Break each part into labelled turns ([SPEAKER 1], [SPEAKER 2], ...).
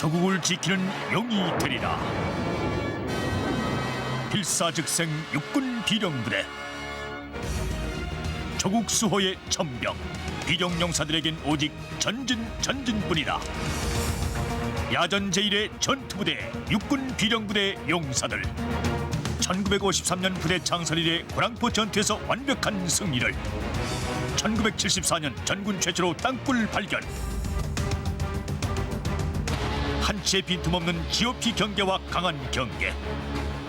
[SPEAKER 1] 조국을 지키는 용이 되리라. 필사즉생 육군 비령부대. 조국 수호의 천병. 비령용사들에겐 오직 전진뿐이다. 야전 제1의 전투부대 육군 비령부대 용사들. 1953년 부대 창설 이래 고랑포 전투에서 완벽한 승리를. 1974년 전군 최초로 땅굴 발견. 한치의 빈틈없는 GOP 경계와 강한 경계.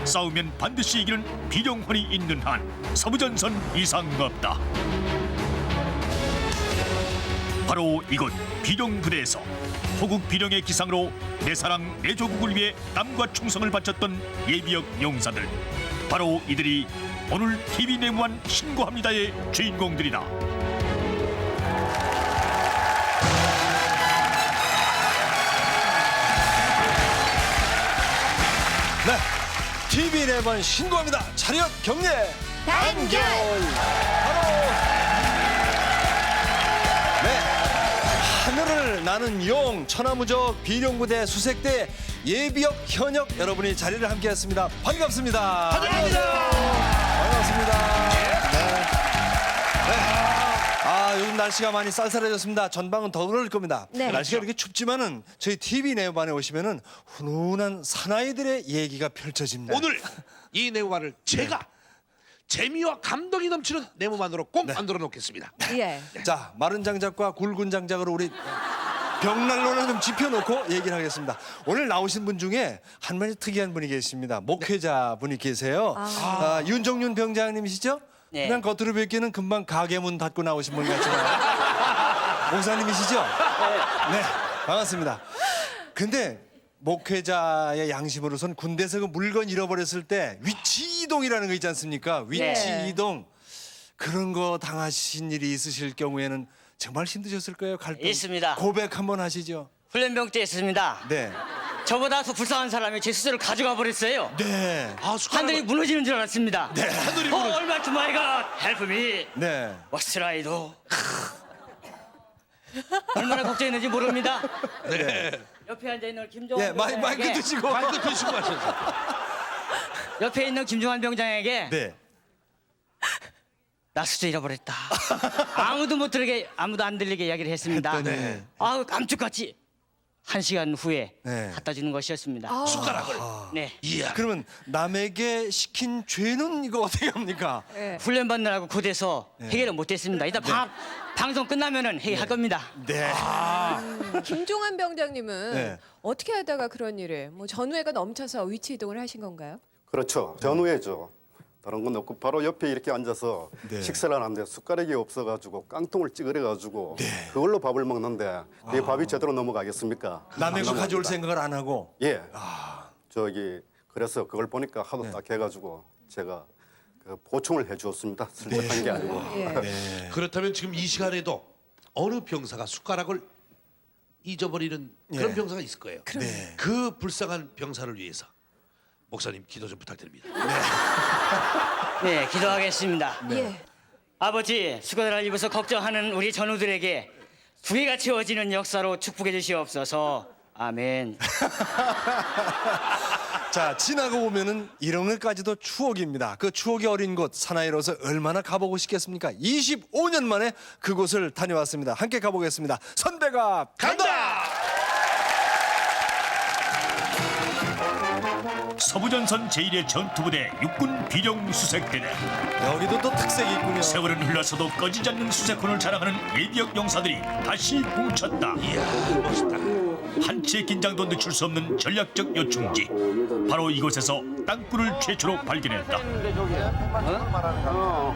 [SPEAKER 1] 싸우면 반드시 이기는 비령혼이 있는 한 서부전선 이상 없다. 바로 이곳 비령부대에서 호국 비령의 기상으로 내 사랑 내 조국을 위해 땀과 충성을 바쳤던 예비역 용사들. 바로 이들이 오늘 TV 내무한 신고합니다의 주인공들이다.
[SPEAKER 2] 네, TV 내번 신고합니다. 차렷 경례
[SPEAKER 3] 단결!
[SPEAKER 2] 네, 하늘을 나는 용 천하무적 비령부대 수색대 예비역 현역 여러분이 자리를 함께했습니다. 반갑습니다.
[SPEAKER 3] 환영합니다.
[SPEAKER 2] 반갑습니다. 네. 요즘 날씨가 많이 쌀쌀해졌습니다. 전방은 더 그럴 겁니다.
[SPEAKER 3] 네.
[SPEAKER 2] 날씨가 이렇게 춥지만은 저희 TV 내반에 오시면은 훈훈한 사나이들의 얘기가 펼쳐집니다.
[SPEAKER 4] 오늘 이 네모만을 제가 재미와 감동이 넘치는 네모만으로 꼭 만들어 놓겠습니다.
[SPEAKER 3] 예.
[SPEAKER 2] 자, 마른 장작과 굵은 장작으로 우리 벽난로를 좀 짚어놓고 얘기를 하겠습니다. 오늘 나오신 분 중에 한 분이 특이한 분이 계십니다. 목회자 분이 계세요. 윤정윤 병장님이시죠?
[SPEAKER 5] 네.
[SPEAKER 2] 그냥 겉으로 뵙기는 금방 가게 문 닫고 나오신 분 같지만 목사님이시죠? 네, 반갑습니다. 근데 목회자의 양심으로선 군대에서 그 물건 잃어버렸을 때 위치 이동이라는 거 있지 않습니까? 위치
[SPEAKER 3] 네.
[SPEAKER 2] 이동 그런 거 당하신 일이 있으실 경우에는 정말 힘드셨을 거예요. 갈등.
[SPEAKER 5] 있습니다.
[SPEAKER 2] 고백 한번 하시죠.
[SPEAKER 5] 훈련병 때 있습니다.
[SPEAKER 2] 네,
[SPEAKER 5] 저보다 더 불쌍한 사람이 제 수저를 가져가 버렸어요.
[SPEAKER 2] 네,
[SPEAKER 4] 아,
[SPEAKER 5] 하늘이 무너지는 줄 알았습니다.
[SPEAKER 2] 네.
[SPEAKER 4] 하늘이 무너지-
[SPEAKER 5] 얼마 투마이가 헬프 미
[SPEAKER 2] 네.
[SPEAKER 5] 워스트라이도 얼마나 걱정했는지 모릅니다.
[SPEAKER 4] 네.
[SPEAKER 5] 옆에 앉아 있는 김종환
[SPEAKER 2] 예, 마이크
[SPEAKER 5] 병장에게
[SPEAKER 2] 드시고.
[SPEAKER 4] 마이크 드시고 하셔서.
[SPEAKER 5] 옆에 있는 김종환 병장에게
[SPEAKER 2] 네.
[SPEAKER 5] 나 수저 잃어버렸다. 아무도 못 들게 아무도 안 들리게 이야기를 했습니다.
[SPEAKER 2] 했더니.
[SPEAKER 5] 아우 깜짝같이 1시간 후에
[SPEAKER 2] 네.
[SPEAKER 5] 갖다 주는 것이었습니다.
[SPEAKER 4] 숟가락을.
[SPEAKER 5] 네.
[SPEAKER 4] 이야.
[SPEAKER 2] 그러면 남에게 시킨 죄는 이거 어떻게 합니까?
[SPEAKER 3] 예.
[SPEAKER 5] 훈련 받느라고 고대서
[SPEAKER 2] 네.
[SPEAKER 5] 해결을 못했습니다. 이따 방송 끝나면은 해결할 겁니다.
[SPEAKER 2] 네.
[SPEAKER 3] 김종환 병장님은
[SPEAKER 2] 네.
[SPEAKER 3] 어떻게 하다가 그런 일을 뭐 전우회가 넘쳐서 위치 이동을 하신 건가요?
[SPEAKER 6] 그렇죠. 전후회죠. 다른 건 없고 바로 옆에 이렇게 앉아서
[SPEAKER 2] 네.
[SPEAKER 6] 식사를 하는데 숟가락이 없어가지고 깡통을 찌그려가지고 그걸로 밥을 먹는데 그게 밥이 제대로 넘어가겠습니까?
[SPEAKER 2] 남의 거
[SPEAKER 6] 안
[SPEAKER 2] 가져올
[SPEAKER 6] 넘어갑니다.
[SPEAKER 2] 생각을 안 하고.
[SPEAKER 6] 예. 저기 그래서 그걸 보니까 하도 딱 해가지고 제가 그 보충을 해주었습니다. 슬쩍한 게 아니고.
[SPEAKER 3] 예.
[SPEAKER 4] 그렇다면 지금 이 시간에도 어느 병사가 숟가락을 잊어버리는 그런
[SPEAKER 2] 예.
[SPEAKER 4] 병사가 있을 거예요.
[SPEAKER 2] 네.
[SPEAKER 4] 그 불쌍한 병사를 위해서 목사님 기도 좀 부탁드립니다.
[SPEAKER 5] 네, 기도하겠습니다.
[SPEAKER 3] 예.
[SPEAKER 5] 아버지, 수고를 입어서 걱정하는 우리 전우들에게 두개가 채워지는 역사로 축복해 주시옵소서. 아멘.
[SPEAKER 2] 자, 지나고 보면은 이런 것까지도 추억입니다. 그 추억이 어린 곳 사나이로서 얼마나 가보고 싶겠습니까? 25년 만에 그곳을 다녀왔습니다. 함께 가보겠습니다. 선배가 간다!
[SPEAKER 1] 서부전선 제1의 전투부대 육군 비령수색대대.
[SPEAKER 2] 여기도 또 특색이 있군요.
[SPEAKER 1] 세월은 흘러서도 꺼지지 않는 수색혼을 자랑하는 예비역 용사들이 다시 뭉쳤다.
[SPEAKER 4] 이야, 멋있다.
[SPEAKER 1] 한치의 긴장도 늦출 수 없는 전략적 요충지. 바로 이곳에서 땅굴을 최초로 발견했다.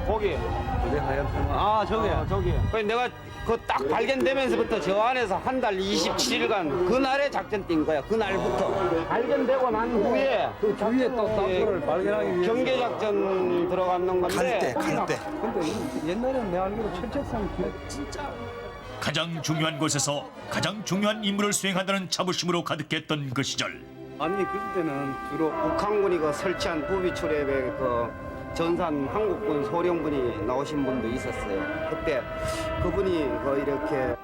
[SPEAKER 7] 거기. 아, 저기. 내가 그 딱 발견되면서부터 저 안에서 한 달 27일간 그날에 작전 뛴 거야. 그날부터. 발견되고 난 후에 그 주위에 또 땅굴을 발견하기 위해서 경계 작전 들어가는 건데.
[SPEAKER 2] 갈 때.
[SPEAKER 7] 근데 옛날에는 내가 알기로 철책상 진짜
[SPEAKER 1] 가장 중요한 곳에서 가장 중요한 임무를 수행한다는 자부심으로 가득했던 그 시절.
[SPEAKER 7] 아니 그때는 주로 북한군이 그 설치한 부비 출입에 그 전산 한국군 소령분이 나오신 분도 있었어요. 그때 그분이 그 이렇게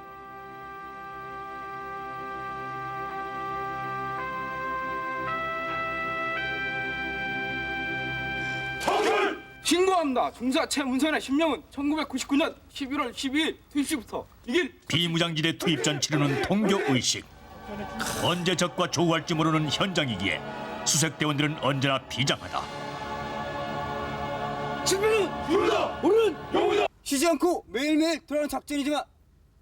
[SPEAKER 8] 선포합니다. 중사 최문선의 신명은 1999년 11월 12일 2시부터 이길
[SPEAKER 1] 비무장지대 투입 전 치르는 통교의식. 언제 적과 조우할지 모르는 현장이기에 수색대원들은 언제나 비장하다.
[SPEAKER 8] 신명은 영우다. 우리는 영우다. 쉬지 않고 매일매일 들어가는 작전이지만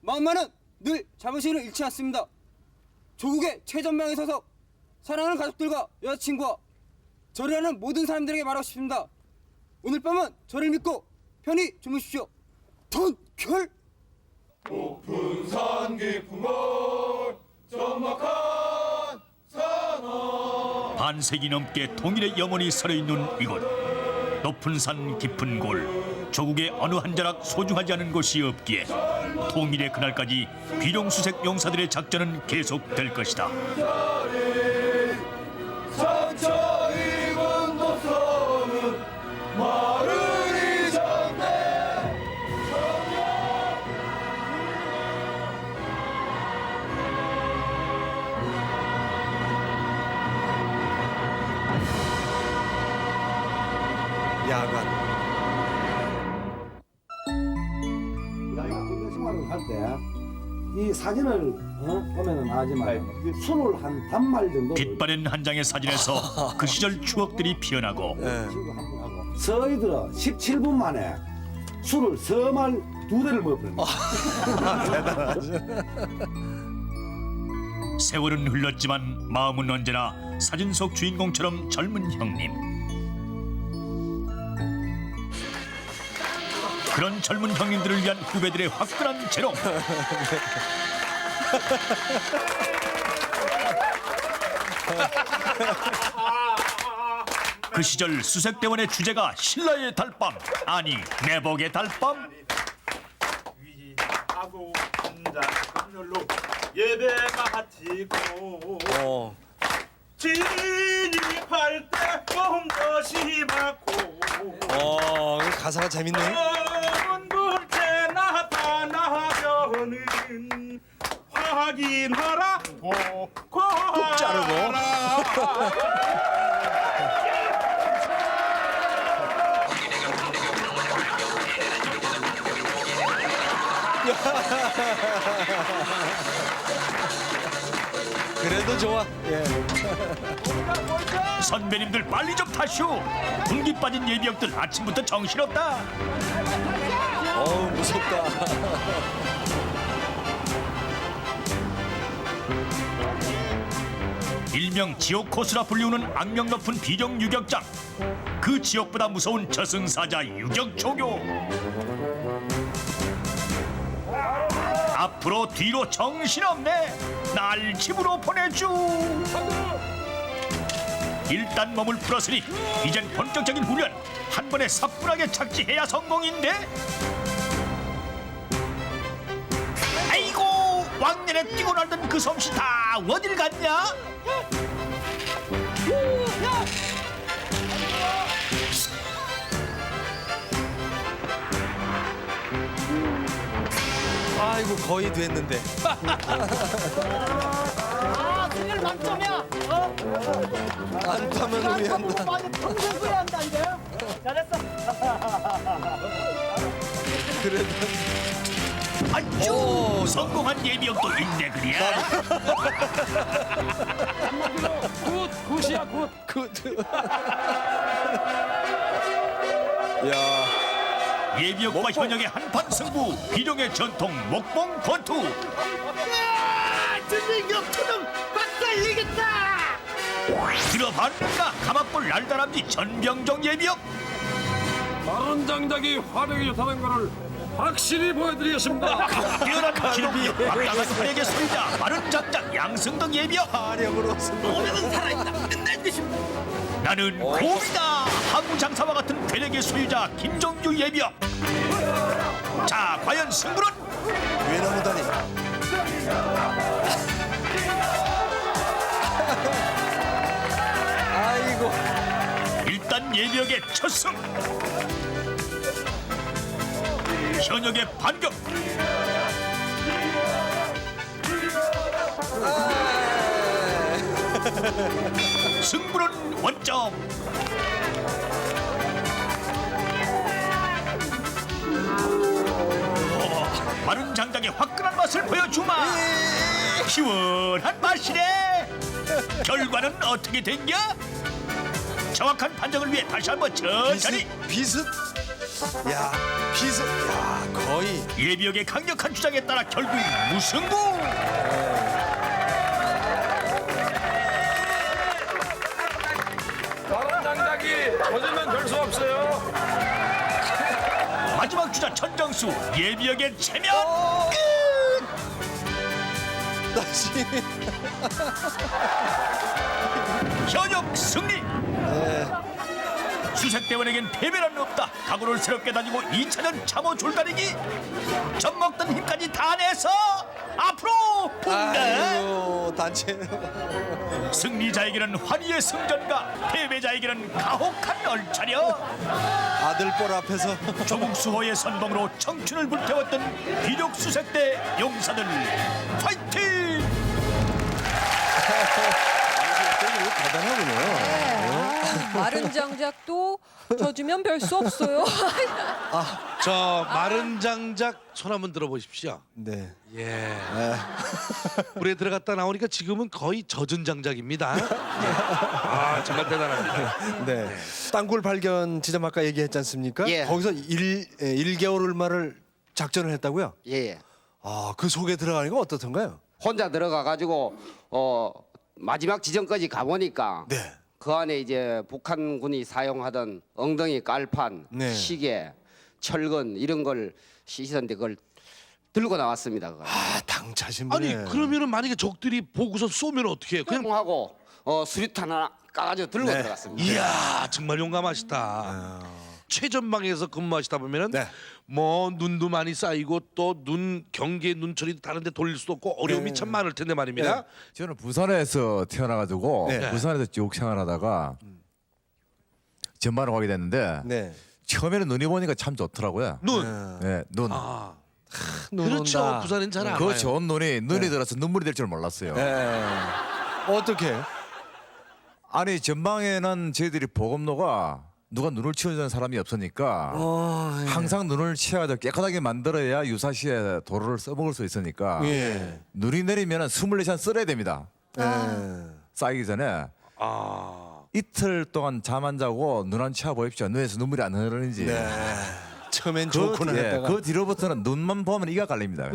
[SPEAKER 8] 마음만은 늘 자부심을 잃지 않습니다. 조국의 최전방에 서서 사랑하는 가족들과 여자친구와 저를 아는 모든 사람들에게 말하고 싶습니다. 오늘 밤은 저를 믿고 편히 주무십시오. 돈결.
[SPEAKER 1] 반세기 넘게 통일의 영혼이 서려있는 이곳. 높은 산 깊은 골, 조국의 어느 한 자락 소중하지 않은 곳이 없기에 통일의 그날까지 비룡수색 용사들의 작전은 계속될 것이다.
[SPEAKER 2] 야간.
[SPEAKER 9] 군대 생활을 할 때 이 사진을 보면은 알지만 술을 한 단말 정도
[SPEAKER 1] 빛바랜 한 장의 사진에서 그 시절 추억들이 피어나고
[SPEAKER 9] 친구 한 분하고 서희들어 17분 만에 술을 서말 2대를 먹어버렸네.
[SPEAKER 1] 세월은 흘렀지만 마음은 언제나 사진 속 주인공처럼 젊은 형님. 그런 젊은 형님들을 위한 후배들의 화끈한 재롱. 그 시절 수색대원의 주제가 신라의 달밤, 아니 내복의 달밤.
[SPEAKER 10] 하고 혼자 금열로 예배가 지고 진입할 때 몸것이 받고
[SPEAKER 2] 가사가 재밌네.
[SPEAKER 10] 검은 불태 나타나려는 확인하라고
[SPEAKER 2] 뚝 자르고. 그래도 좋아. 예.
[SPEAKER 1] 선배님들 빨리 좀 타시오. 분기 빠진 예비역들 아침부터 정신없다.
[SPEAKER 2] 어우 무섭다.
[SPEAKER 1] 일명 지옥 코스라 불리우는 악명 높은 비룡 유격장. 그 지옥보다 무서운 저승사자 유격초교. 앞으로 뒤로 정신없네. 날 집으로 보내주. 일단 몸을 풀었으니 이젠 본격적인 훈련. 한 번에 사뿐하게 착지해야 성공인데. 아이고, 왕년에 뛰고 날던 그 솜씨 다 어딜 갔냐?
[SPEAKER 2] 아이고 거의 됐는데.
[SPEAKER 11] 아, 승률 만점이야.
[SPEAKER 2] 안 타면 후회한다.
[SPEAKER 11] 평생 후회한다 이제. 잘했어.
[SPEAKER 2] 그래도
[SPEAKER 1] 아쭈, 성공한 예비역도 있네 그래야.
[SPEAKER 8] 굿이야 굿.
[SPEAKER 2] 야.
[SPEAKER 1] 예비역과 현역의 한판 승부. 비룡의 전통 목봉 권투.
[SPEAKER 11] 전쟁력 투능 박살내겠다.
[SPEAKER 1] 들어봤는가 가마볼 날다람쥐 전병정 예비역.
[SPEAKER 8] 마른 장작이 화력이 좋다는 것을 확실히 보여드리겠습니다.
[SPEAKER 1] 뛰어난 기록력, 막강한 활약의 소유자 마른 장작 양승덕 예비역.
[SPEAKER 2] 화력으로
[SPEAKER 11] 오늘은 살아있다. 끝날 것입니다.
[SPEAKER 1] 나는 곰이다. 한국 장사와 같은 괴력의 소유자 김정규 예비역. 자, 과연 승부는?
[SPEAKER 2] 외나무다리. 아이고.
[SPEAKER 1] 일단 예비역의 첫 승. 현역의 반격. 승부는 원점. 마른 장작의 화끈한 맛을 보여주마. 시원한 맛이네. 결과는 어떻게 된겨? 정확한 판정을 위해 다시 한번 천천히.
[SPEAKER 2] 비슷. 야, 비슷. 야, 거의.
[SPEAKER 1] 예비역의 강력한 주장에 따라 결국 무승부.
[SPEAKER 10] 마른 장작이 젖으면 별 수 없어요.
[SPEAKER 1] 마지막 주자 천정수 예비역의 체면 끝.
[SPEAKER 2] 다시.
[SPEAKER 1] 현역 승리. 수색대원에겐 패배란 없다. 각오를 새롭게 다지고 2차전 참호 줄다리기. 젖먹던 힘까지 다 내서 앞으로 붕대.
[SPEAKER 2] 아이고, 단체.
[SPEAKER 1] 승리자에게는 환희의 승전가, 패배자에게는 가혹한 얼차려.
[SPEAKER 2] 아들뻘 앞에서.
[SPEAKER 1] 조국 수호의 선봉으로 청춘을 불태웠던 비력 수색대 용사들 파이팅!
[SPEAKER 2] 대단하군요.
[SPEAKER 3] 마른 장작도 젖으면 별 수 없어요.
[SPEAKER 4] 저 마른 장작 손 한번 들어보십시오.
[SPEAKER 2] 네.
[SPEAKER 4] 예. 물에 들어갔다 나오니까 지금은 거의 젖은 장작입니다. 아 정말 대단합니다.
[SPEAKER 2] 네. 땅굴 발견 지점 아까 얘기했지 않습니까?
[SPEAKER 7] 예.
[SPEAKER 2] 거기서 1개월 얼마를 작전을 했다고요?
[SPEAKER 7] 예.
[SPEAKER 2] 아, 그 속에 들어가는 건 어떻던가요?
[SPEAKER 7] 혼자 들어가 가지고 마지막 지점까지 가보니까
[SPEAKER 2] 네.
[SPEAKER 7] 그 안에 이제 북한군이 사용하던 엉덩이 깔판,
[SPEAKER 2] 네.
[SPEAKER 7] 시계, 철근 이런 걸 씻었는데 그걸 들고 나왔습니다. 그걸.
[SPEAKER 2] 아, 당차신
[SPEAKER 4] 아니
[SPEAKER 2] 분이네.
[SPEAKER 4] 그러면은 만약에 적들이 보고서 쏘면 어떻게 해요? 그냥
[SPEAKER 7] 하고 수류탄 하나 까가지고 들고
[SPEAKER 2] 네.
[SPEAKER 7] 들어갔습니다.
[SPEAKER 4] 이야 정말 용감하시다. 최전방에서 근무하시다 보면은
[SPEAKER 2] 네.
[SPEAKER 4] 뭐 눈도 많이 쌓이고 또 눈 경계 눈초리도 다른데 돌릴 수도 없고 어려움이
[SPEAKER 2] 네.
[SPEAKER 4] 참 많을 텐데 말입니다.
[SPEAKER 2] 네.
[SPEAKER 12] 저는 부산에서 태어나가지고
[SPEAKER 2] 네.
[SPEAKER 12] 부산에서 쭉 생활하다가 전반을 가게 됐는데
[SPEAKER 2] 네.
[SPEAKER 12] 처음에는 눈이 보니까 참 좋더라고요.
[SPEAKER 4] 눈.
[SPEAKER 12] 네, 눈.
[SPEAKER 4] 아
[SPEAKER 2] 눈
[SPEAKER 4] 그렇죠.
[SPEAKER 2] 온다.
[SPEAKER 4] 부산엔 잘 안
[SPEAKER 12] 그
[SPEAKER 4] 와요.
[SPEAKER 12] 좋은 눈이 들어서 눈물이 될 줄 몰랐어요.
[SPEAKER 2] 네. 어떻게?
[SPEAKER 12] 아니 전방에는 저희들이 보급로가 누가 눈을 치워주는 사람이 없으니까
[SPEAKER 2] 예.
[SPEAKER 12] 항상 눈을 치워야 깨끗하게 만들어야 유사시에 도로를 써먹을 수 있으니까
[SPEAKER 2] 예.
[SPEAKER 12] 눈이 내리면 24시간 쓸어야 됩니다.
[SPEAKER 2] 예.
[SPEAKER 12] 쌓이기 전에
[SPEAKER 4] 아
[SPEAKER 12] 이틀 동안 잠 안 자고 눈 안 치워 보십시오. 눈에서 눈물이 안 흐르는지.
[SPEAKER 2] 네. 처음엔 좋구나 했다가.
[SPEAKER 12] 그 뒤로부터는 눈만 보면 이가 갈립니다.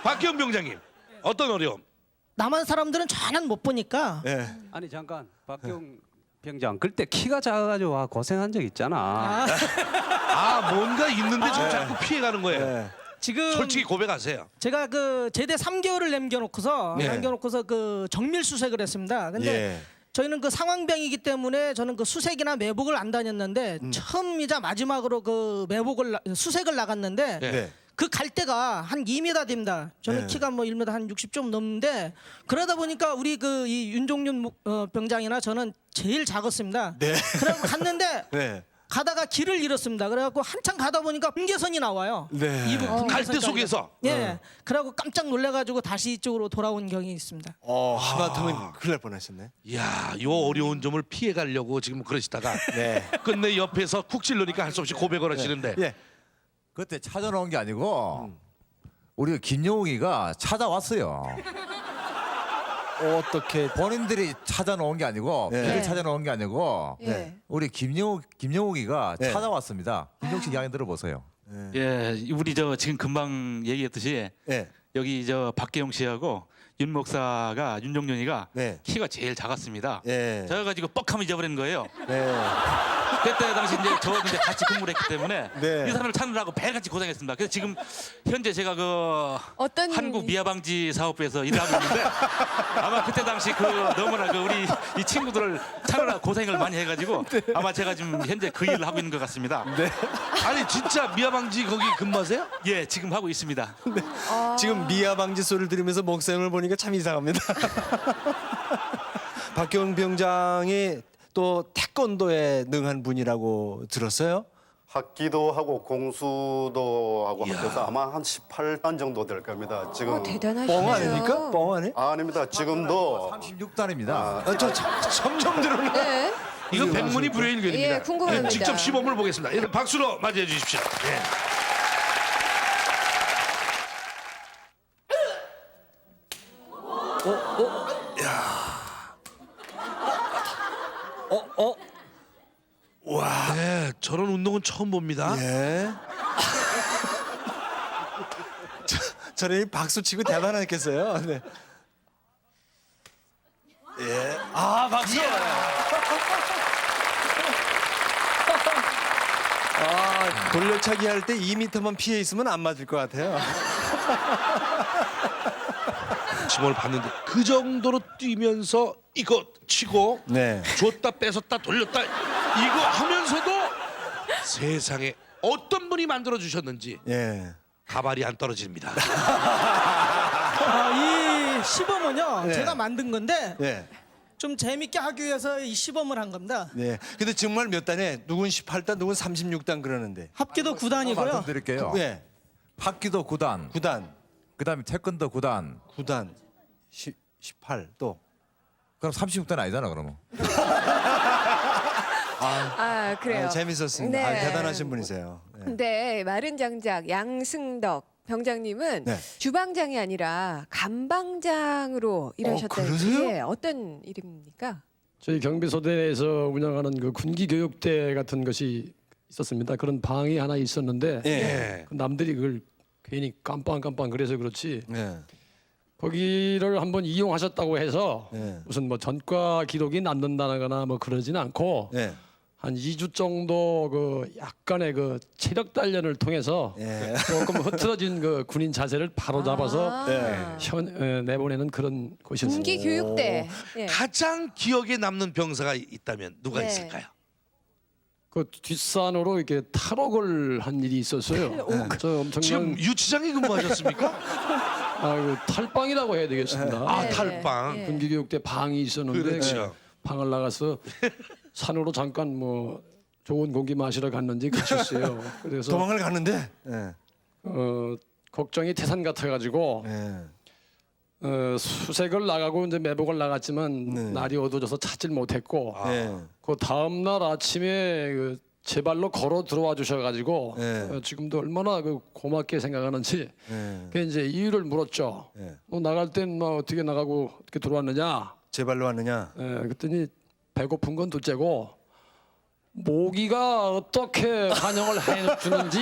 [SPEAKER 4] 박경 병장님 어떤 어려움?
[SPEAKER 11] 남한 사람들은 전혀 못 보니까
[SPEAKER 2] 예.
[SPEAKER 8] 아니 잠깐 박경 병장 그때 키가 작아가지고 고생한 적 있잖아.
[SPEAKER 4] 아 뭔가 있는데 좀 자꾸 피해가는 거예요.
[SPEAKER 2] 네.
[SPEAKER 11] 지금
[SPEAKER 4] 솔직히 고백하세요.
[SPEAKER 11] 제가 그 제대 3개월을 남겨놓고서
[SPEAKER 2] 네.
[SPEAKER 11] 그 정밀 수색을 했습니다. 근데
[SPEAKER 2] 예.
[SPEAKER 11] 저희는 그 상황병이기 때문에 저는 그 수색이나 매복을 안 다녔는데 처음이자 마지막으로 그 수색을 나갔는데
[SPEAKER 2] 네.
[SPEAKER 11] 그 갈 때가 한 2m 됩니다. 저는
[SPEAKER 2] 네.
[SPEAKER 11] 키가 뭐 1m 한 60 좀 넘는데 그러다 보니까 우리 그 이 윤종윤 병장이나 저는 제일 작았습니다.
[SPEAKER 2] 네.
[SPEAKER 11] 그래서 갔는데
[SPEAKER 2] 네.
[SPEAKER 11] 가다가 길을 잃었습니다. 그래갖고 한참 가다 보니까 분계선이 나와요.
[SPEAKER 2] 네.
[SPEAKER 11] 이북 분계선까지.
[SPEAKER 4] 갈대 속에서?
[SPEAKER 11] 예. 그래갖고 깜짝 놀래가지고 다시 이쪽으로 돌아온 경이 있습니다.
[SPEAKER 2] 하마터면 큰일 날 뻔하셨네.
[SPEAKER 4] 이야 요 어려운 점을 피해가려고 지금 그러시다가
[SPEAKER 2] 네.
[SPEAKER 4] 끝내 옆에서 쿡 찔러니까 할 수 없이 고백을 하시는데
[SPEAKER 2] 예.
[SPEAKER 12] 그때 찾아놓은 게 아니고 우리 김용욱이가 찾아왔어요.
[SPEAKER 2] 어떻게?
[SPEAKER 12] 본인들이 찾아놓은 게 아니고
[SPEAKER 2] 네.
[SPEAKER 12] 길을 찾아놓은 게 아니고
[SPEAKER 3] 예.
[SPEAKER 12] 우리 김용욱이가
[SPEAKER 2] 네.
[SPEAKER 12] 찾아왔습니다. 김용욱 씨 이야기 들어보세요.
[SPEAKER 10] 예, 우리 저 지금 금방 얘기했듯이
[SPEAKER 2] 예.
[SPEAKER 10] 여기 저 박계용 씨하고 윤 목사가 윤종윤이가
[SPEAKER 2] 네.
[SPEAKER 10] 키가 제일 작았습니다.
[SPEAKER 2] 예.
[SPEAKER 10] 작아가지고 뻑하면 잊어버린 거예요.
[SPEAKER 2] 네.
[SPEAKER 10] 그때 당시 이제 저도 이제 같이 근무를 했기 때문에
[SPEAKER 2] 네.
[SPEAKER 10] 이 사람을 찾느라고 매일같이 고생했습니다. 그래서 지금 현재 제가 그
[SPEAKER 3] 어떤
[SPEAKER 10] 한국 미아방지 사업부에서 일을 하고 있는데 아마 그때 당시 그 너무나 그 우리 이 친구들을 찾느라 고생을 많이 해가지고 아마 제가 지금 현재 그 일을 하고 있는 것 같습니다.
[SPEAKER 2] 네.
[SPEAKER 4] 아니 진짜 미아방지 거기 근무하세요?
[SPEAKER 10] 예, 지금 하고 있습니다.
[SPEAKER 2] 지금 미아 방지 소리를 들으면서 목사형을 보니까 참 이상합니다. 박경 병장이 또 태권도에 능한 분이라고 들었어요?
[SPEAKER 6] 학기도 하고 공수도 하고 합해서 아마 한 18단 정도 될 겁니다. 지금
[SPEAKER 3] 대단하시네요.
[SPEAKER 2] 뻥 아닙니까? 뻥 아니?
[SPEAKER 6] 아닙니다. 지금도
[SPEAKER 12] 36단입니다.
[SPEAKER 2] 점점 늘어나.
[SPEAKER 3] 네.
[SPEAKER 4] 이건 백문이 불여일견입니다.
[SPEAKER 3] 예, 궁금합니다.
[SPEAKER 4] 직접 시범을 보겠습니다. 박수로 맞이해 주십시오. 예. 네, 저런 운동은 처음 봅니다.
[SPEAKER 2] 예. 저래 박수 치고 대단했겠어요. 네. 예. 아, 박수. 아, 돌려차기 할 때 2m만 피해 있으면 안 맞을 것 같아요.
[SPEAKER 4] 지금을 봤는데 그 정도로 뛰면서 이거 치고
[SPEAKER 2] 네.
[SPEAKER 4] 줬다 뺏었다 돌렸다 이거 하면서도 세상에 어떤 분이 만들어 주셨는지
[SPEAKER 2] 예.
[SPEAKER 4] 가발이 안 떨어집니다.
[SPEAKER 11] 이 시범은요
[SPEAKER 2] 네.
[SPEAKER 11] 제가 만든 건데
[SPEAKER 2] 예.
[SPEAKER 11] 좀 재밌게 하기 위해서 이 시범을 한 겁니다.
[SPEAKER 2] 네. 근데 정말 몇 단에 누군 18단, 누군 36단 그러는데.
[SPEAKER 11] 합기도 9단이고요.
[SPEAKER 12] 말씀드릴게요.
[SPEAKER 2] 예.
[SPEAKER 12] 합기도 9단,
[SPEAKER 2] 9단,
[SPEAKER 12] 그다음에 태권도 9단.
[SPEAKER 2] 9단, 18 또.
[SPEAKER 12] 그럼 36단 아니잖아 그러면.
[SPEAKER 3] 아, 그래요.
[SPEAKER 2] 아, 재밌었습니다.
[SPEAKER 3] 네.
[SPEAKER 2] 아, 대단하신 분이세요. 네.
[SPEAKER 3] 근데 마른 장작 양승덕 병장님은
[SPEAKER 2] 네.
[SPEAKER 3] 주방장이 아니라 감방장으로 일하셨다는
[SPEAKER 2] 그러세요?
[SPEAKER 3] 게 어떤 일입니까?
[SPEAKER 13] 저희 경비소대에서 운영하는 그 군기 교육대 같은 것이 있었습니다. 그런 방이 하나 있었는데
[SPEAKER 2] 예.
[SPEAKER 13] 그 남들이 그걸 괜히 깜빵깜빵 그래서 그렇지
[SPEAKER 2] 네.
[SPEAKER 13] 거기를 한번 이용하셨다고 해서
[SPEAKER 2] 네.
[SPEAKER 13] 무슨 뭐 전과 기록이 남는다거나 뭐 그러진 않고
[SPEAKER 2] 네.
[SPEAKER 13] 한 2주 정도 그 약간의 그 체력 단련을 통해서
[SPEAKER 2] 예.
[SPEAKER 13] 조금 흐트러진 그 군인 자세를 바로 잡아서
[SPEAKER 3] 아.
[SPEAKER 13] 내보내는 그런 곳이었습니다.
[SPEAKER 3] 군기 교육대. 예.
[SPEAKER 4] 가장 기억에 남는 병사가 있다면 누가
[SPEAKER 3] 네.
[SPEAKER 4] 있을까요?
[SPEAKER 13] 그 뒷산으로 이렇게 탈옥을 한 일이 있었어요. 저 엄청난
[SPEAKER 4] 지금 유치장에 근무하셨습니까?
[SPEAKER 13] 그 탈방이라고 해야 되겠습니다.
[SPEAKER 4] 아
[SPEAKER 3] 네,
[SPEAKER 4] 탈방.
[SPEAKER 3] 네.
[SPEAKER 13] 군기교육대 방이 있었는데
[SPEAKER 4] 그렇죠.
[SPEAKER 13] 방을 나가서 산으로 잠깐 뭐 좋은 공기 마시러 갔는지 그쳤어요. 그래서
[SPEAKER 2] 도망을 갔는데. 예.
[SPEAKER 13] 걱정이 태산 같아가지고
[SPEAKER 2] 예.
[SPEAKER 13] 수색을 나가고 이제 매복을 나갔지만
[SPEAKER 2] 네.
[SPEAKER 13] 날이 어두워져서 찾질 못했고
[SPEAKER 2] 예.
[SPEAKER 13] 그 다음 날 아침에 그 제 발로 걸어 들어와 주셔가지고
[SPEAKER 2] 네.
[SPEAKER 13] 지금도 얼마나 그 고맙게 생각하는지
[SPEAKER 2] 예.
[SPEAKER 13] 그 이제 이유를 물었죠.
[SPEAKER 2] 예.
[SPEAKER 13] 너 나갈 땐 뭐 어떻게 나가고 어떻게 들어왔느냐?
[SPEAKER 2] 제 발로 왔느냐?
[SPEAKER 13] 그랬더니 배고픈 건 둘째고 모기가 어떻게 환영을 해주는지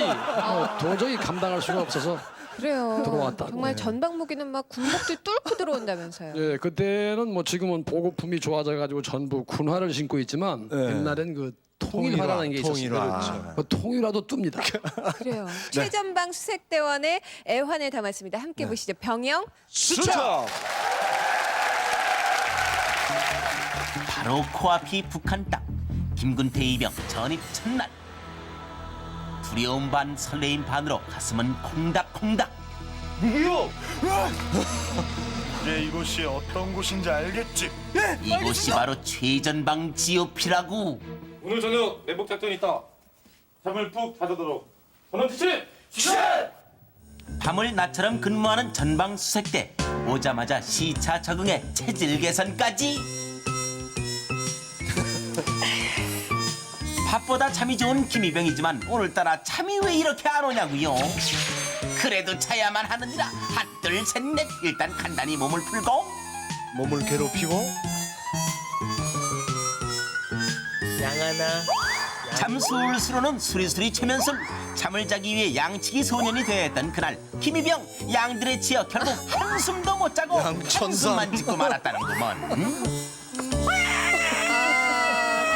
[SPEAKER 13] 도저히 감당할 수가 없어서
[SPEAKER 3] 그래요.
[SPEAKER 13] 들어왔다고.
[SPEAKER 3] 정말 전방무기는 막 군복들 뚫고 들어온다면서요.
[SPEAKER 13] 예, 그때는 뭐 지금은 보급품이 좋아져가지고 전부 군화를 신고 있지만
[SPEAKER 2] 네.
[SPEAKER 13] 옛날엔 그 통일화라는 게 있었어요.
[SPEAKER 2] 통일화.
[SPEAKER 13] 그 통일화도 뜹니다.
[SPEAKER 3] 그래요. 최전방 수색대원의 애환을 담았습니다. 함께 보시죠. 병영
[SPEAKER 4] 수첩.
[SPEAKER 14] 바로 코앞이 북한 땅. 김군태 이병 전입 첫날. 두려움 반 설레임 반으로 가슴은 콩닥콩닥.
[SPEAKER 15] 누구요? 이제 이곳이 어떤 곳인지 알겠지?
[SPEAKER 14] 이곳이 바로 최전방 GOP라고.
[SPEAKER 16] 오늘 저녁 매복 작전이 있다. 잠을 푹 자도록 전원 지침!
[SPEAKER 14] 밤을 나처럼 근무하는 전방 수색대. 오자마자 시차 적응에 체질 개선까지. 밥보다 잠이 좋은 김이병이지만 오늘따라 잠이 왜 이렇게 안 오냐고요? 그래도 자야만 하느니라 하둘 셋넷 일단 간단히 몸을 풀고
[SPEAKER 2] 몸을 괴롭히고
[SPEAKER 14] 양하나 잠 술술로는 수리수리 최면술 잠을 자기 위해 양치기 소년이 되어야 했던 그날 김이병 양들에 치여 결국 한숨도 못 자고 한숨만 짓고 말았다는구먼.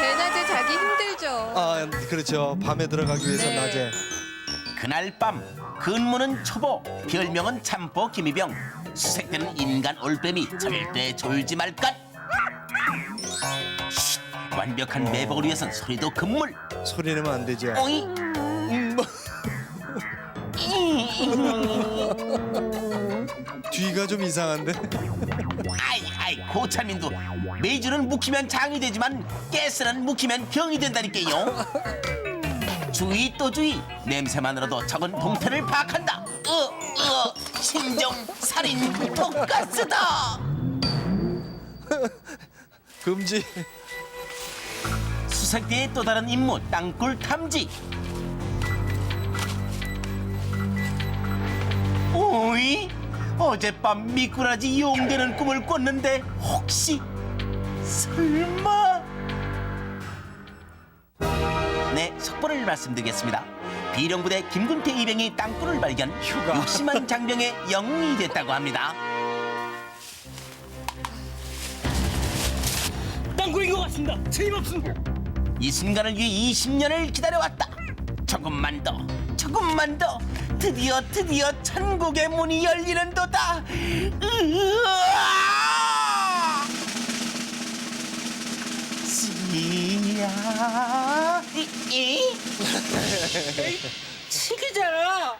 [SPEAKER 3] 대낮에 자기 힘들죠.
[SPEAKER 2] 아, 그렇죠. 밤에 들어가기 위해서
[SPEAKER 3] 네.
[SPEAKER 2] 낮에.
[SPEAKER 14] 그날 밤 근무는 초보 별명은 참보 김이병 수색되는 인간 올빼미 절대 졸지 말 것. 완벽한 매복을 위해선 소리도 금물.
[SPEAKER 2] 소리 내면 안 되죠.
[SPEAKER 14] 어이.
[SPEAKER 2] 뒤가 좀 이상한데.
[SPEAKER 14] 아이 고찬민도 메이주는 묵히면 장이 되지만 가스는 묵히면 병이 된다니까요. 주의 또 주의. 냄새만으로도 적은 동태를 파악한다. 신종 살인 독가스다.
[SPEAKER 2] 금지.
[SPEAKER 14] 수색대의 또 다른 임무 땅굴 탐지. 오이 어젯밤 미꾸라지 용되는 꿈을 꿨는데 혹시 설마? 네, 속보를 말씀드리겠습니다. 비룡부대 김군태 이병이 땅굴을 발견, 육심한 장병의 영웅이 됐다고 합니다.
[SPEAKER 5] 땅굴인 것 같습니다. 틀림없습니다.
[SPEAKER 14] 이 순간을 위해 20년을 기다려왔다. 조금만 더, 조금만 더. 드디어 천국의 문이 열리는도다. 으아! 씨야.
[SPEAKER 5] 치기잖아.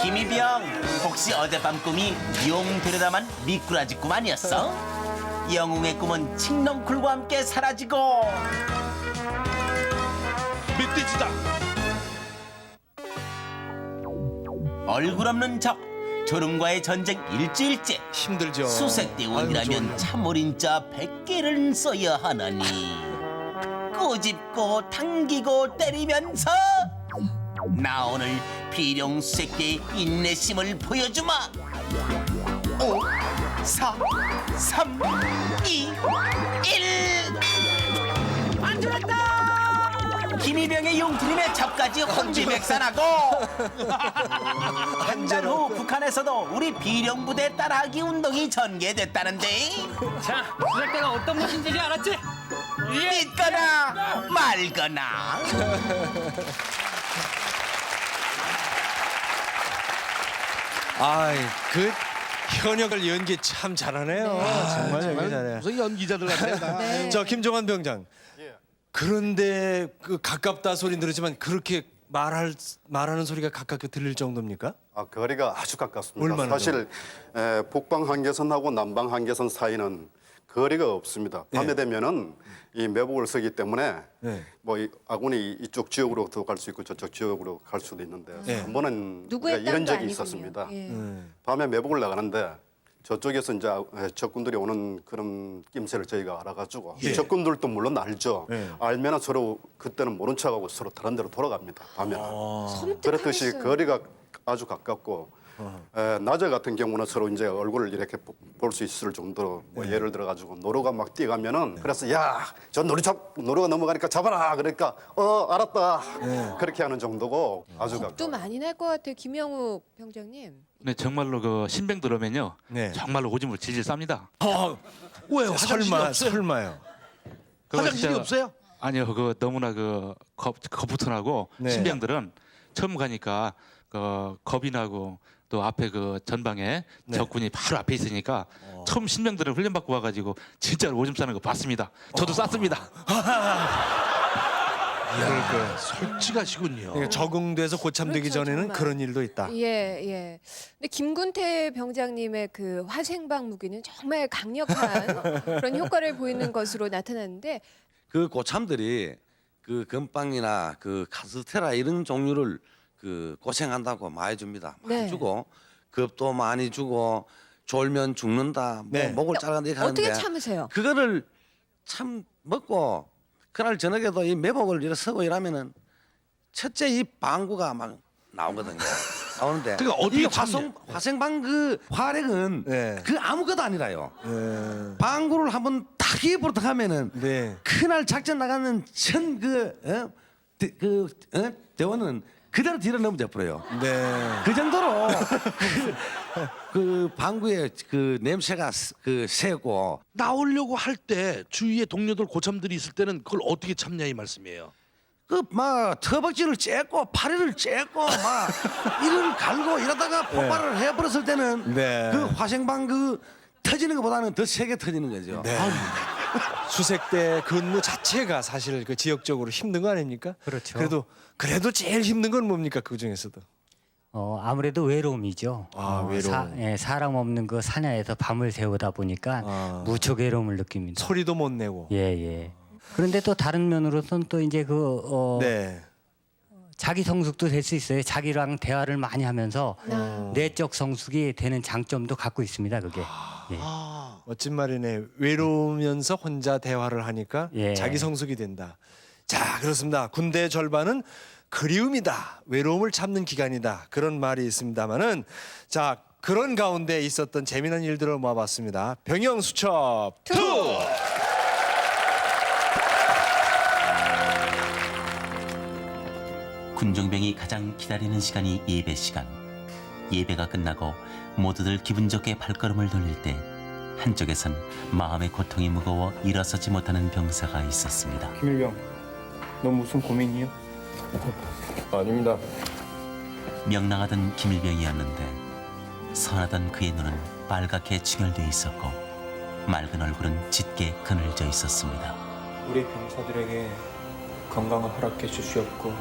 [SPEAKER 14] 김이병, 혹시 어젯밤 꿈이 용 데려다만 미꾸라지 꿈 아니었어? 영웅의 꿈은 칡넝쿨과 함께 사라지고
[SPEAKER 4] 멧돼지다.
[SPEAKER 14] 얼굴 없는 적, 졸음과의 전쟁 일주일째.
[SPEAKER 2] 힘들죠.
[SPEAKER 14] 수색대원이라면 참어린자 100개를 써야 하나니 꼬집고 당기고 때리면서 나 오늘 비룡 수색대의 인내심을 보여주마. 5, 4, 3, 2, 1. 안 들었다. 김이병의 용트림에 저까지 혼비백산하고 한 달 후 북한에서도 우리 비룡부대 따라하기 운동이 전개됐다는데.
[SPEAKER 5] 자, 수색대가 어떤 곳인지 알았지?
[SPEAKER 14] 믿거나 말거나.
[SPEAKER 2] 아이, 그 현역을 연기 참 잘하네요. 정말 연기 잘해.
[SPEAKER 4] 무슨 연기자들 같아.
[SPEAKER 3] 네.
[SPEAKER 2] 저 김종환 병장. 그런데 그 가깝다 소리 들었지만 그렇게 말하는 소리가 가깝게 들릴 정도입니까?
[SPEAKER 6] 아, 거리가 아주 가깝습니다.
[SPEAKER 2] 얼마나
[SPEAKER 6] 사실 북방 한계선하고 남방 한계선 사이는 거리가 없습니다. 밤에 되면은 이 매복을 서기 때문에 뭐 아군이 이쪽 지역으로도 갈 수 있고 저쪽 지역으로 갈 수도 있는데 한 번은
[SPEAKER 3] 누구의
[SPEAKER 6] 우리가 이런
[SPEAKER 3] 땅도
[SPEAKER 6] 적이
[SPEAKER 3] 아니군요.
[SPEAKER 6] 있었습니다.
[SPEAKER 3] 예.
[SPEAKER 6] 밤에 매복을 나가는데 저쪽에서 이제 적군들이 오는 그런 낌새를 저희가 알아가지고 이 적군들도 물론 알죠. 알면은 서로 그때는 모른 척하고 서로 다른 데로 돌아갑니다. 밤에는. 그렇듯이 거리가 아주 가깝고 낮에 같은 경우는 서로 이제 얼굴을 이렇게 볼 수 있을 정도로 뭐 예를 들어 가지고 노루가 막 뛰어가면은 그래서 야, 저 노루가 넘어가니까 잡아라. 그러니까 알았다. 그렇게 하는 정도고 아주 가까워.
[SPEAKER 3] 또 많이 날 것 같아요, 김영욱 병장님.
[SPEAKER 10] 네, 정말로 그 신병 들어오면요, 정말로 오줌을 질질 쌉니다.
[SPEAKER 4] 왜요?
[SPEAKER 2] 설마요.
[SPEAKER 4] 화장실이 없어요?
[SPEAKER 10] 아니요, 그 너무나 그 겁부터나고 신병들은 처음 가니까 겁이 나고 또 앞에 그 전방에 적군이 바로 앞에 있으니까 처음 신병들은 훈련받고 와가지고 진짜로 오줌 싸는 거 봤습니다. 저도 쌌습니다.
[SPEAKER 4] 솔직하시군요.
[SPEAKER 2] 그러니까 적응돼서 고참되기
[SPEAKER 3] 그렇죠,
[SPEAKER 2] 전에는
[SPEAKER 3] 정말.
[SPEAKER 2] 그런 일도 있다.
[SPEAKER 3] 예. 근데 김군태 병장님의 그 화생방 무기는 정말 강력한 그런 효과를 보이는 것으로 나타났는데
[SPEAKER 7] 그 고참들이 그 건빵이나 그 카스테라 이런 종류를 그 고생한다고 많이 줍니다. 많이
[SPEAKER 3] 네.
[SPEAKER 7] 주고 겁도 많이 주고 졸면 죽는다. 뭐 목을 자른다 이렇게 하는데
[SPEAKER 3] 어떻게 참으세요?
[SPEAKER 7] 그거를 참 먹고 그날 저녁에도 이 매복을 이렇게 서고 이러면은 첫째 이 방구가 막 나오거든요. 나오는데
[SPEAKER 4] 그러니까 어떻게
[SPEAKER 7] 이 화생방 그 화력은 그 아무것도 아니라요. 방구를 한번 딱 입으로 하면은 그날 작전 나가는 전 대원은 그대로 뒤로 넘어 돼버려요. 그 정도로 그 방구의 그 냄새가 그 세고
[SPEAKER 4] 나오려고 할 때 주위에 동료들 고참들이 있을 때는 그걸 어떻게 참냐 이 말씀이에요.
[SPEAKER 7] 그 막 터벅지를 째고 파리를 째고 막 이를 갈고 이러다가 폭발을 해버렸을 때는 그 화생방 그 터지는 것보다는 더 세게 터지는 거죠.
[SPEAKER 2] 수색대 근무 자체가 사실 그 지역적으로 힘든 거 아닙니까?
[SPEAKER 17] 그렇죠.
[SPEAKER 2] 그래도 제일 힘든 건 뭡니까 그 중에서도?
[SPEAKER 17] 아무래도 외로움이죠.
[SPEAKER 2] 외로움.
[SPEAKER 17] 사람 없는 그 산야에서 밤을 새우다 보니까 무척 외로움을 느낍니다.
[SPEAKER 2] 소리도 못 내고.
[SPEAKER 17] 예. 그런데 또 다른 면으로서는 또 이제 자기 성숙도 될 수 있어요. 자기랑 대화를 많이 하면서 내적 성숙이 되는 장점도 갖고 있습니다. 그게.
[SPEAKER 2] 멋진 말이네. 외로우면서 혼자 대화를 하니까 자기 성숙이 된다. 자, 그렇습니다. 군대의 절반은 그리움이다. 외로움을 참는 기간이다. 그런 말이 있습니다만은 자, 그런 가운데 있었던 재미난 일들을 모아봤습니다. 병영수첩 2.
[SPEAKER 14] 군종병이 가장 기다리는 시간이 예배 시간. 예배가 끝나고 모두들 기분 좋게 발걸음을 돌릴 때 한쪽에선 마음의 고통이 무거워 일어서지 못하는 병사가 있었습니다.
[SPEAKER 18] 김일병, 너 무슨 고민이야? 아닙니다.
[SPEAKER 14] 명랑하던 김일병이었는데 선하던 그의 눈은 빨갛게 충혈돼 있었고 맑은 얼굴은 짙게 그늘져 있었습니다.
[SPEAKER 18] 우리 병사들에게 건강을 허락해 주시옵고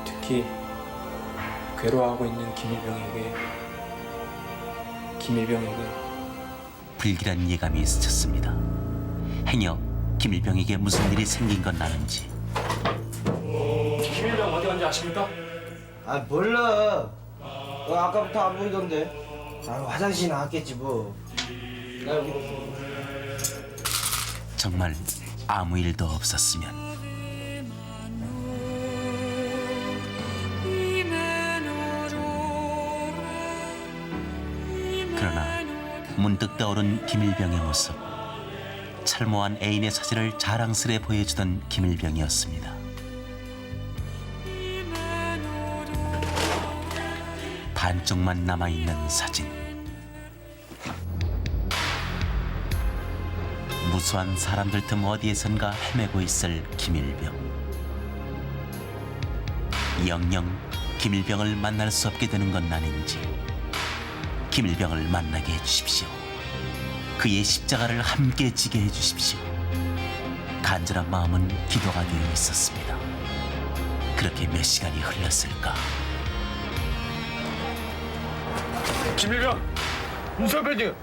[SPEAKER 18] 특히 괴로워하고 있는 김일병에게
[SPEAKER 14] 불길한 예감이 스쳤습니다. 행여 김일병에게 무슨 일이 생긴 건 아는지.
[SPEAKER 18] 김일병 어디 간지 아십니까?
[SPEAKER 7] 아 몰라. 아까부터 안 보이던데. 화장실 나왔겠지 뭐. 나 여기
[SPEAKER 14] 정말 아무 일도 없었으면. 그러나 문득 떠오른 김일병의 모습. 철모한 애인의 사진을 자랑스레 보여주던 김일병이었습니다. 반쪽만 남아있는 사진. 무수한 사람들 틈 어디에선가 헤매고 있을 김일병. 영영 김일병을 만날 수 없게 되는 건 아닌지. 김일병을 만나게 해주십시오. 그의 십자가를 함께 지게 해주십시오. 간절한 마음은 기도가 되어 있었습니다. 그렇게 몇 시간이 흘렀을까.
[SPEAKER 15] 김일병, 윤선배님.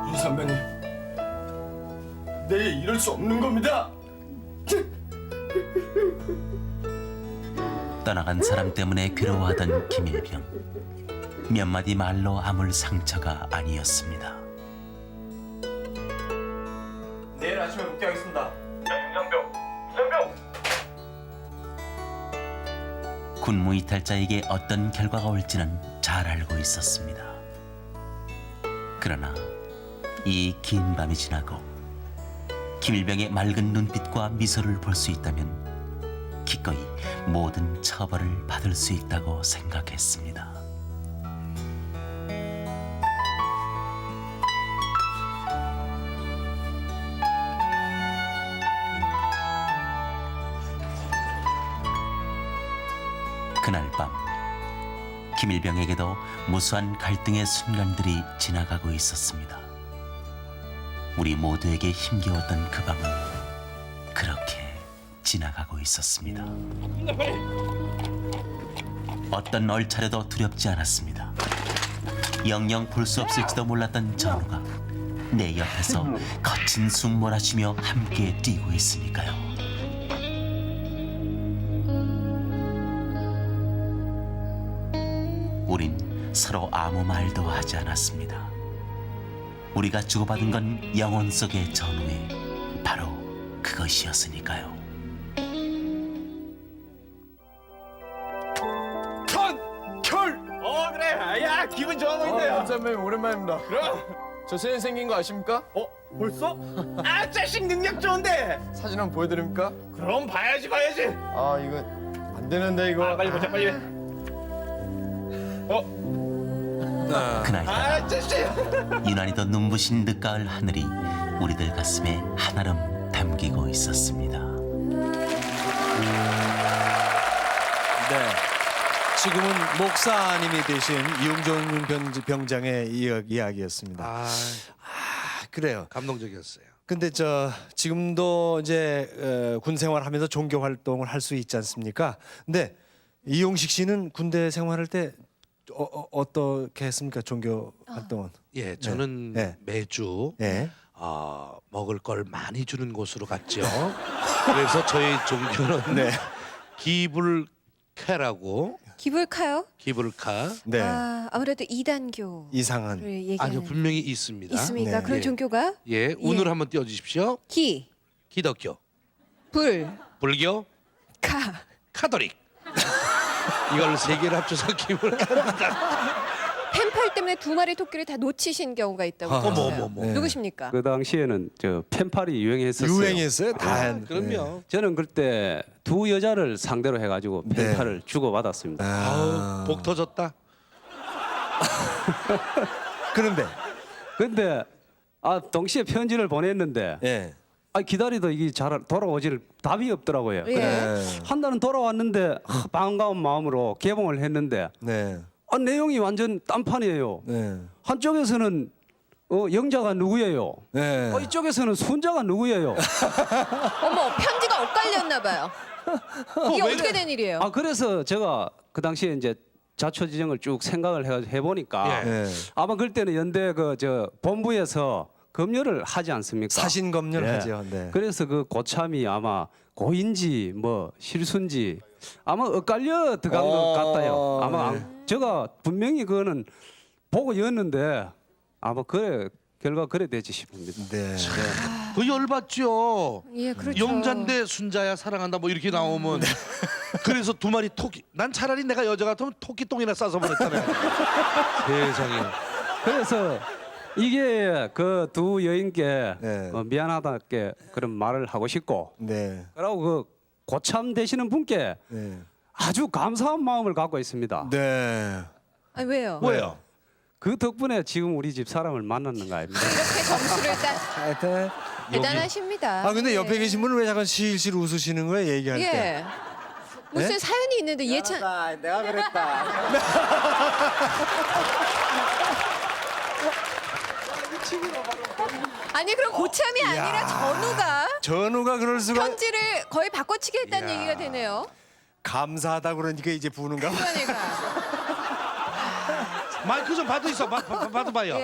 [SPEAKER 15] 윤 선배님, 내일 이럴 수 없는 겁니다.
[SPEAKER 14] 떠나간 사람 때문에 괴로워하던 김일병. 몇 마디 말로 아물 상처가 아니었습니다.
[SPEAKER 18] 내일 아침에 복귀하겠습니다.
[SPEAKER 14] 군무 이탈자에게 어떤 결과가 올지는 잘 알고 있었습니다. 그러나 이 긴 밤이 지나고 김일병의 맑은 눈빛과 미소를 볼 수 있다면 기꺼이 모든 처벌을 받을 수 있다고 생각했습니다. 그날 밤 김일병에게도 무수한 갈등의 순간들이 지나가고 있었습니다. 우리 모두에게 힘겨웠던 그 밤은 그렇게 지나가고 있었습니다. 어떤 얼차려도 두렵지 않았습니다. 영영 볼 수 없을지도 몰랐던 전우가 내 옆에서 거친 숨 몰아쉬며 함께 뛰고 있으니까요. 우린 서로 아무 말도 하지 않았습니다. 우리가 주고받은 건 영혼 속의 전우에 바로 그것이었으니까요.
[SPEAKER 15] 결. 그래. 야 기분 좋아 보인다.
[SPEAKER 18] 선배님 오랜만입니다.
[SPEAKER 15] 그럼
[SPEAKER 18] 저 세인 생긴 거 아십니까?
[SPEAKER 15] 벌써? 아 자식 능력 좋은데.
[SPEAKER 18] 사진 한번 보여드립니까?
[SPEAKER 15] 그럼 봐야지.
[SPEAKER 18] 아 이거 안 되는데 이거.
[SPEAKER 15] 빨리 보자 빨리.
[SPEAKER 14] 그날 유난히도 눈부신 늦가을 하늘이 우리들 가슴에 한아름 담기고 있었습니다.
[SPEAKER 2] 네. 지금은 목사님이 되신 이용종 병장의 이야기였습니다. 그래요.
[SPEAKER 4] 감동적이었어요.
[SPEAKER 2] 근데 지금도 이제 군 생활하면서 종교 활동을 할 수 있지 않습니까? 근데 이용식 씨는 군대 생활할 때 어떻게 했습니까? 종교 활동은?
[SPEAKER 4] 예, 저는 매주 먹을 걸 많이 주는 곳으로 갔죠. 그래서 저희 종교는 기불쾌라고
[SPEAKER 3] 기불카요?
[SPEAKER 4] 기불카.
[SPEAKER 2] 네.
[SPEAKER 3] 아무래도 이단교.
[SPEAKER 2] 이상한.
[SPEAKER 4] 아니요, 분명히 있습니다.
[SPEAKER 3] 있습니까? 그런 종교가?
[SPEAKER 4] 예, 운을 한번 띄워주십시오. 기독교. 불교. 카톨릭. 이걸 3개를 합쳐서 기불카입니다.
[SPEAKER 3] 펜팔 때문에 2마리 토끼를 다 놓치신 경우가 있다고 들었어요. 누구십니까?
[SPEAKER 19] 그 당시에는 저 펜팔이 유행했었어요.
[SPEAKER 2] 유행했어요? 다.
[SPEAKER 4] 그럼요.
[SPEAKER 19] 저는 그때 2 여자를 상대로 해가지고 펜팔을 주고받았습니다.
[SPEAKER 4] 아우, 복 터졌다.
[SPEAKER 19] 근데 동시에 편지를 보냈는데 기다리다 이게 잘 돌아오지를 답이 없더라고요. 한 달은 돌아왔는데 반가운 마음으로 개봉을 했는데 내용이 완전 딴판이에요. 한쪽에서는 영자가 누구예요? 이쪽에서는 손자가 누구예요?
[SPEAKER 3] 어머, 편지가 엇갈렸나 봐요. 이게 어떻게 된 일이에요?
[SPEAKER 19] 그래서 제가 그 당시에 이제 자초지정을 쭉 생각을 해보니까 아마 그때는 연대 저 본부에서 검열을 하지 않습니까?
[SPEAKER 2] 사신 검열 하죠. 네.
[SPEAKER 19] 그래서 그 고참이 아마 고인지 뭐 실수인지 아마 엇갈려 들어간 것 같아요. 아마 제가 분명히 그거는 보고 였는데 아마 결과 그래 되지 싶습니다.
[SPEAKER 4] 그 열받죠.
[SPEAKER 3] 예, 그렇죠.
[SPEAKER 4] 영자인데 순자야 사랑한다 뭐 이렇게 나오면 그래서 2마리 토끼. 난 차라리 내가 여자 같으면 토끼똥이나 싸서 보냈잖아요. 세상에.
[SPEAKER 19] 그래서 이게 그 2 여인께 미안하다게 그런 말을 하고 싶고 그리고 그 고참 되시는 분께 아주 감사한 마음을 갖고 있습니다.
[SPEAKER 3] 왜요?
[SPEAKER 4] 왜요?
[SPEAKER 19] 그 덕분에 지금 우리 집 사람을 만났는 거 아닙니까?
[SPEAKER 3] 이렇게 점수를 딱 대단하십니다.
[SPEAKER 2] 근데 옆에 계신 분은 왜 잠깐 실실 웃으시는 거예요? 얘기할 때?
[SPEAKER 3] 무슨 사연이 있는데 예찬.
[SPEAKER 9] 내가 그랬다.
[SPEAKER 3] 아니 그럼 고참이 아니라
[SPEAKER 2] 전우가 그럴 수가.
[SPEAKER 3] 편지를 거의 바꿔치기 했다는 얘기가 되네요.
[SPEAKER 2] 감사하다 그러니까 이제 부는가?
[SPEAKER 4] 마이크 좀 받아봐요.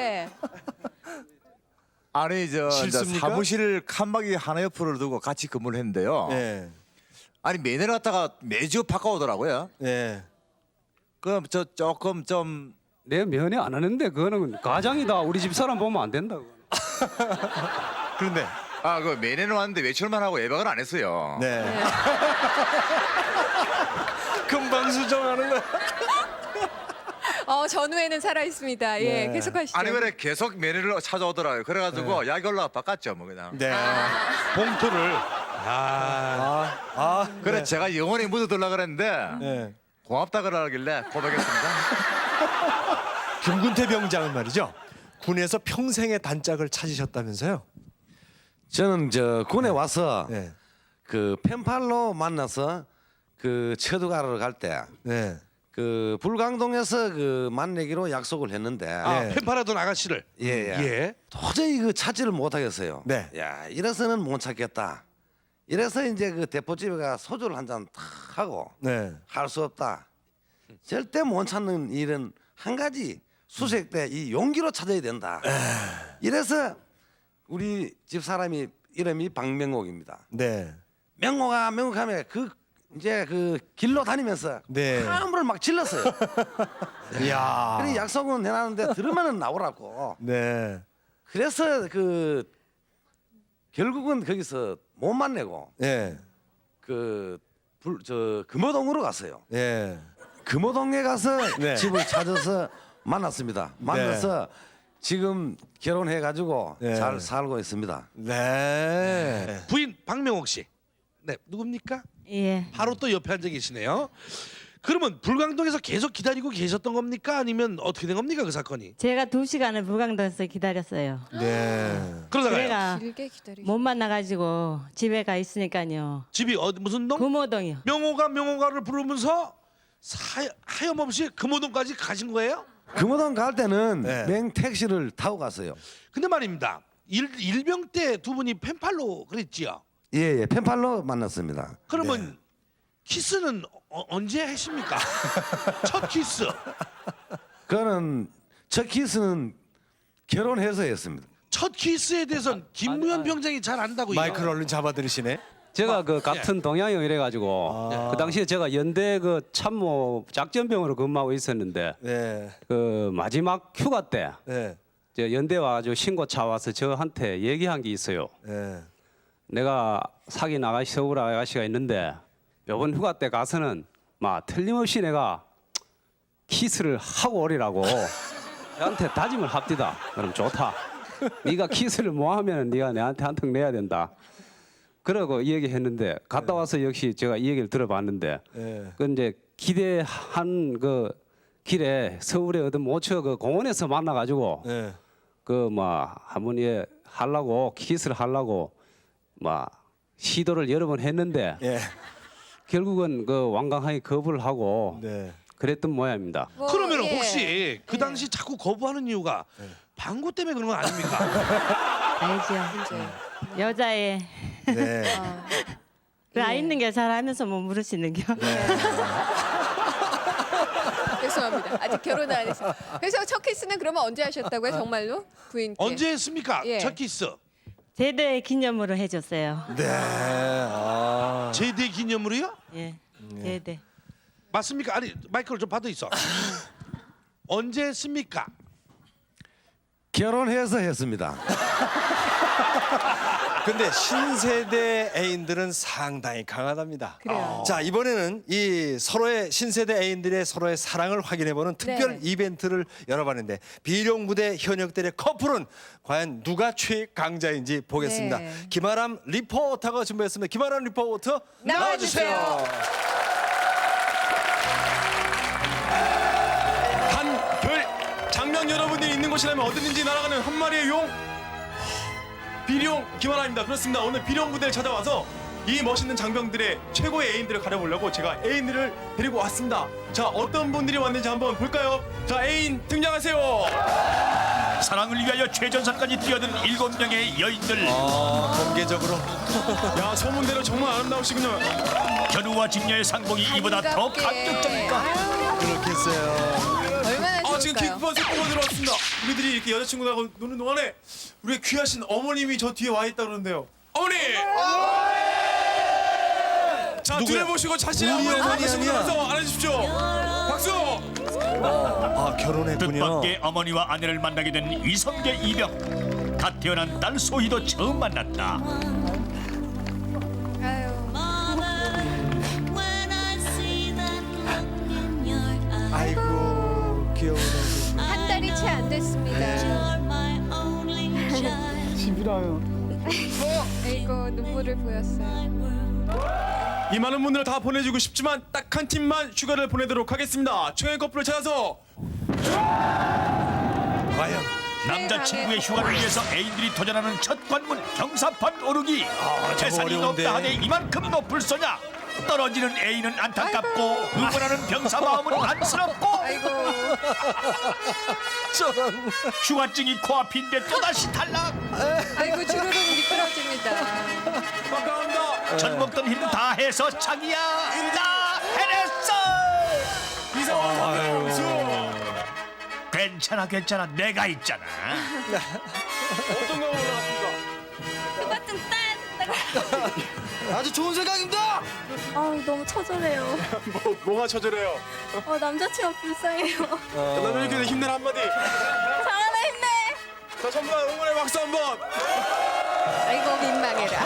[SPEAKER 12] 아니 저
[SPEAKER 2] 실수입니까?
[SPEAKER 12] 사무실 칸막이 하나 옆으로 두고 같이 근무를 했는데요. 아니 매니를 갖다가 매주 바꿔오더라고요. 그럼 저 조금 좀
[SPEAKER 19] 내 면회 안 하는데 그거는 가장이다. 우리 집 사람 보면 안 된다고.
[SPEAKER 2] 그런데
[SPEAKER 12] 그 매니는 왔는데 외출만 하고 예방을 안 했어요.
[SPEAKER 2] 금방 수정하는 거야.
[SPEAKER 3] 전후에는 살아 있습니다. 계속하시죠.
[SPEAKER 12] 아니 그래 계속 매니를 찾아오더라고요. 그래가지고 약 올라 바꿨죠 뭐 그냥.
[SPEAKER 4] 봉투를.
[SPEAKER 12] 그래 제가 영원히 묻어둘라 그랬는데 고맙다 그러길래 고백했습니다.
[SPEAKER 2] 김군태 병장은 말이죠. 군에서 평생의 단짝을 찾으셨다면서요?
[SPEAKER 20] 저는 저 군에 와서 그 펜팔로 만나서 그 처두가를 갈 때 그 불광동에서 그 만나기로 약속을 했는데
[SPEAKER 4] 펜팔하던 아가씨를
[SPEAKER 20] 도저히 그 찾지를 못하겠어요. 야 이래서는 못 찾겠다. 이래서 이제 그 대포집에 가 소주를 한 잔 탁 하고 할 수 없다. 절대 못 찾는 일은 한 가지 수색 때 이 용기로 찾아야 된다. 이래서 우리 집 사람이 이름이 박명옥입니다. 명옥아 명옥하면 이제 그 길로 다니면서 함부로 막 질렀어요. 그래 약속은 해놨는데 들으면은 나오라고. 그래서 그 결국은 거기서 못 만나고 저 금호동으로 갔어요. 금호동에 가서 집을 찾아서 만났습니다. 만나서 지금 결혼해가지고 잘 살고 있습니다.
[SPEAKER 4] 부인 박명옥 씨. 누굽니까? 바로 또 옆에 앉아 계시네요. 그러면 불광동에서 계속 기다리고 계셨던 겁니까? 아니면 어떻게 된 겁니까 그 사건이?
[SPEAKER 21] 제가 2시간을 불광동에서 기다렸어요.
[SPEAKER 4] 그러다가요?
[SPEAKER 21] 길게 못 만나가지고 집에 가 있으니까요.
[SPEAKER 4] 집이 무슨 동?
[SPEAKER 21] 금호동이요.
[SPEAKER 4] 명호가를 부르면서 하염없이 금호동까지 가신 거예요?
[SPEAKER 20] 금호동 갈 때는 맹택시를 타고 갔어요.
[SPEAKER 4] 근데 말입니다. 일병 때 2분이 펜팔로 그랬지요?
[SPEAKER 20] 예, 펜팔로 만났습니다.
[SPEAKER 4] 그러면 키스는 언제 하십니까? 첫 키스.
[SPEAKER 20] 그거는 첫 키스는 결혼해서 했습니다.
[SPEAKER 4] 첫 키스에 대해서는 김무현 병장이 잘 안다고요.
[SPEAKER 2] 마이크를 얼른 잡아들으시네.
[SPEAKER 19] 제가 그 같은 동양형 이래가지고 그 당시에 제가 연대 그 참모 작전병으로 근무하고 있었는데 그 마지막 휴가 때 저 연대 와가지고 신고차 와서 저한테 얘기한 게 있어요. 내가 사귄 아가씨 서울 아가씨가 있는데 이번 휴가 때 가서는 막 틀림없이 내가 키스를 하고 오리라고 저한테 다짐을 합디다. 그럼 좋다. 네가 키스를 뭐 하면 네가 내한테 한 턱 내야 된다. 그러고 이 얘기했는데 갔다 와서 역시 제가 이 얘기를 들어봤는데 그 이제 기대한 그 길에 서울에 어떤 모처 그 공원에서 만나가지고 그 뭐 한번 하려고 키스를 하려고 막 시도를 여러 번 했는데 결국은 그 완강하게 거부를 하고 그랬던 모양입니다.
[SPEAKER 4] 그러면 혹시 그 당시 자꾸 거부하는 이유가 방구 때문에 그런 건 아닙니까?
[SPEAKER 21] 알죠. 여자애. 나 있는 게 잘하면서 뭐 물으시는 겨.
[SPEAKER 3] 죄송합니다. 아직 결혼 안 했어요. 그래서 첫 키스는 그러면 언제 하셨다고요? 정말로 부인께?
[SPEAKER 4] 언제 했습니까?
[SPEAKER 3] 예.
[SPEAKER 4] 첫 키스.
[SPEAKER 21] 제대 기념으로 해줬어요.
[SPEAKER 4] 제대 기념으로요?
[SPEAKER 21] 예. 제대.
[SPEAKER 4] 맞습니까? 아니 마이크를 좀 받아 있어. 언제 했습니까?
[SPEAKER 20] 결혼해서 했습니다.
[SPEAKER 2] 근데 신세대 애인들은 상당히 강하답니다.
[SPEAKER 3] 그래요.
[SPEAKER 2] 자, 이번에는 이 서로의 신세대 애인들의 서로의 사랑을 확인해보는 특별 이벤트를 열어봤는데 비룡부대 현역들의 커플은 과연 누가 최강자인지 보겠습니다. 김아람 리포터가 준비했습니다. 김아람 리포터 나와주세요.
[SPEAKER 1] 한별 장명 여러분들이 있는 곳이라면 어디든지 날아가는 한 마리의 용 비룡 김하나입니다. 그렇습니다. 오늘 비룡 부대를 찾아와서 이 멋있는 장병들의 최고의 애인들을 가려보려고 제가 애인들을 데리고 왔습니다. 자, 어떤 분들이 왔는지 한번 볼까요? 자, 애인 등장하세요.
[SPEAKER 22] 사랑을 위하여 최전선까지 뛰어든 7명의 여인들.
[SPEAKER 2] 공개적으로.
[SPEAKER 1] 야, 소문대로 정말 아름다우시군요.
[SPEAKER 22] 견우와 직녀의 상봉이 이보다 더 감격적일까?
[SPEAKER 2] 그렇겠어요.
[SPEAKER 3] 얼마나 좋을까요?
[SPEAKER 1] 지금 기쁜 색보가 들어왔습니다. 우리들이 이렇게 여자친구들하고 노는 동안에 우리 귀하신 어머님이 저 뒤에 와 있다 그러는데요. 어머니! 자,
[SPEAKER 2] 누구야?
[SPEAKER 1] 둘을 보시고 자신의
[SPEAKER 2] 우리
[SPEAKER 1] 어머니
[SPEAKER 2] 어머니
[SPEAKER 1] 박수
[SPEAKER 2] 아니야?
[SPEAKER 1] 보면서 안아주십시오. 박수!
[SPEAKER 2] 결혼했군요.
[SPEAKER 22] 뜻밖의 어머니와 아내를 만나게 된 위성계 이병. 갓 태어난 딸 소희도 처음 만났다.
[SPEAKER 2] 아이고 귀여운 애기.
[SPEAKER 3] 한 달이 채 안 됐습니다.
[SPEAKER 8] 집이라요.
[SPEAKER 3] 아이고 눈물을 보였어요.
[SPEAKER 1] 이 많은 분들 다 보내주고 싶지만 딱 한 팀만 휴가를 보내도록 하겠습니다. 최애 커플을 찾아서
[SPEAKER 2] 과연
[SPEAKER 22] 남자친구의 휴가를 위해서 애인들이 도전하는 첫 관문 경사판 오르기. 재산이
[SPEAKER 2] 어려운데.
[SPEAKER 22] 높다 하되 이만큼 높을 소냐. 떨어지는 애인은 안타깝고 응원하는 병사 마음은 안쓰럽고.
[SPEAKER 2] 저런
[SPEAKER 22] 휴가증이 코앞인데 또다시 탈락.
[SPEAKER 3] 아이고 주르륵 미끄러집니다.
[SPEAKER 1] 감사합니다.
[SPEAKER 22] 전 먹던 힘 다 해서 자기야 나 해냈어.
[SPEAKER 1] 이상한 박수.
[SPEAKER 22] 괜찮아 괜찮아 내가 있잖아.
[SPEAKER 1] 어떤 거 올라갔습니까?
[SPEAKER 23] 휴가증 딴!
[SPEAKER 8] 아주 좋은 생각입니다.
[SPEAKER 23] 아 너무 처절해요.
[SPEAKER 1] 뭐가 처절해요?
[SPEAKER 23] 남자친구가 불쌍해요.
[SPEAKER 1] 남자친구한테 힘내라 한마디.
[SPEAKER 23] 장하나 힘내.
[SPEAKER 1] 자, 전부 다 응원의 박수 한번.
[SPEAKER 3] 아이고 민망해라.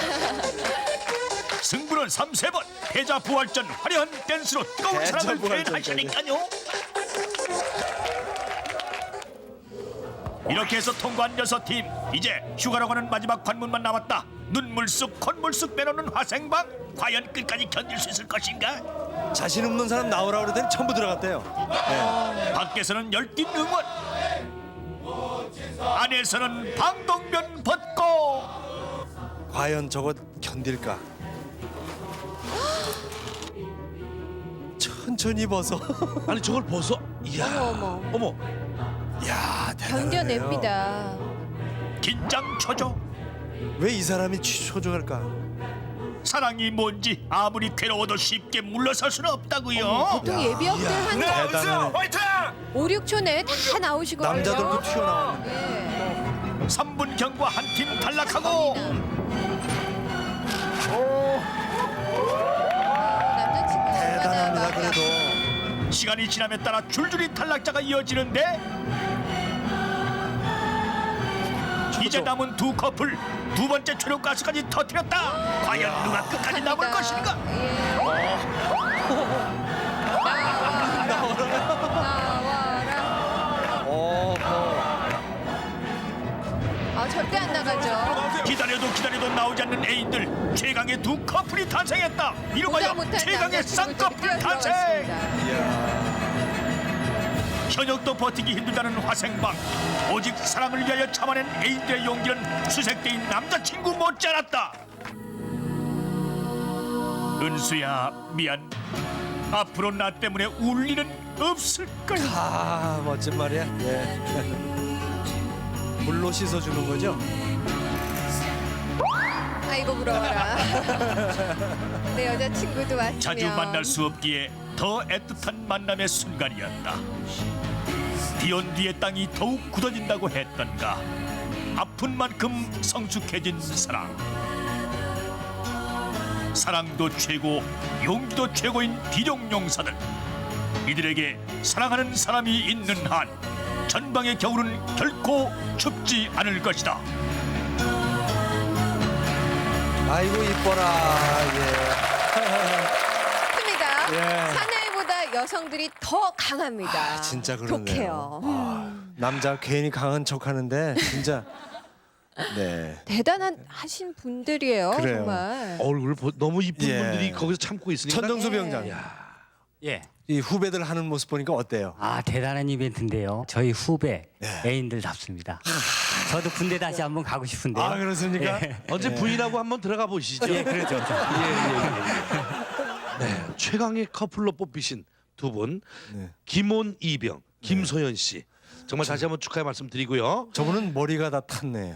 [SPEAKER 22] 승부는 3-3번. 패자 부활전 화려한 댄스로 뜨거운
[SPEAKER 2] 패자
[SPEAKER 22] 사랑을
[SPEAKER 2] 부활전까지.
[SPEAKER 22] 표현하시니까요. 이렇게 해서 통과한 6팀. 이제 휴가로 가는 마지막 관문만 남았다. 눈물 쑥 콧물 쑥 빼놓는 화생방. 과연 끝까지 견딜 수 있을 것인가?
[SPEAKER 2] 자신 없는 사람 나오라 그러더니 전부 들어갔대요.
[SPEAKER 22] 밖에서는 열띤 응원. 안에서는 방독면 벗고.
[SPEAKER 2] 과연 저거 견딜까? 천천히 벗어.
[SPEAKER 4] 아니 저걸 벗어? 이야. 어머.
[SPEAKER 2] 야,
[SPEAKER 3] 견뎌냅니다.
[SPEAKER 22] 긴장 초조.
[SPEAKER 2] 왜 이 사람이 초조할까?
[SPEAKER 22] 사랑이 뭔지 아무리 괴로워도 쉽게 물러설 수는 없다고요.
[SPEAKER 3] 보통 예비역들 한
[SPEAKER 2] 대단하네.
[SPEAKER 3] 5, 6초 내에 다 나오시거든요.
[SPEAKER 2] 남자들도 튀어나왔는데.
[SPEAKER 22] 3분 경과 한 팀 탈락하고 시간이 지남에 따라 줄줄이 탈락자가 이어지는데 이제 남은 두 커플 두 번째 초록 가스까지 터뜨렸다. 과연 누가 끝까지 남을 것인가?
[SPEAKER 3] 절대 안 나가죠.
[SPEAKER 22] 기다려도 나오지 않는 애인들. 최강의 두 커플이 탄생했다. 이름하여 최강의 쌍꺼풀 탄생. 현역도 버티기 힘들다는 화생방. 오직 사랑을 위하여 참아낸 애인들의 용기는 수색대인 남자친구 못지않았다. 은수야, 미안. 앞으로 나 때문에 울 일은 없을 거야.
[SPEAKER 2] 아, 멋진 말이야. 예. 물로 씻어주는 거죠?
[SPEAKER 3] 아이고 부러워라. 내 여자친구도 왔으면.
[SPEAKER 22] 자주 만날 수 없기에 더 애틋한 만남의 순간이었다. 비온 뒤에 땅이 더욱 굳어진다고 했던가. 아픈 만큼 성숙해진 사랑. 사랑도 최고, 용기도 최고인 비룡용사들. 이들에게 사랑하는 사람이 있는 한 전방의 겨울은 결코 춥지 않을 것이다.
[SPEAKER 2] 아이고 이뻐라.
[SPEAKER 3] 맞습니다.
[SPEAKER 2] 예.
[SPEAKER 3] 사나이보다 여성들이 더 강합니다.
[SPEAKER 2] 진짜 그러네요.
[SPEAKER 3] 독해요.
[SPEAKER 2] 남자 괜히 강한 척하는데 진짜 네.
[SPEAKER 3] 대단한 하신 분들이에요.
[SPEAKER 2] 그래요.
[SPEAKER 3] 정말.
[SPEAKER 4] 얼굴 너무 이쁜
[SPEAKER 2] 예.
[SPEAKER 4] 분들이 거기서 참고 있으니까.
[SPEAKER 2] 천정수 병장.
[SPEAKER 17] 예.
[SPEAKER 2] 이 후배들 하는 모습 보니까 어때요?
[SPEAKER 17] 아, 대단한 이벤트인데요. 저희 후배 애인들답습니다. 저도 군대 다시 한번 가고 싶은데요.
[SPEAKER 2] 아, 그렇습니까?
[SPEAKER 17] 예.
[SPEAKER 4] 언제 부인하고 한번 들어가 보시죠.
[SPEAKER 17] 예, 그렇죠.
[SPEAKER 4] 네, 최강의 커플로 뽑히신 두 분, 김온 이병, 김소연 씨. 정말 다시 한번 축하의 말씀드리고요.
[SPEAKER 2] 저분은 머리가 다 탔네요.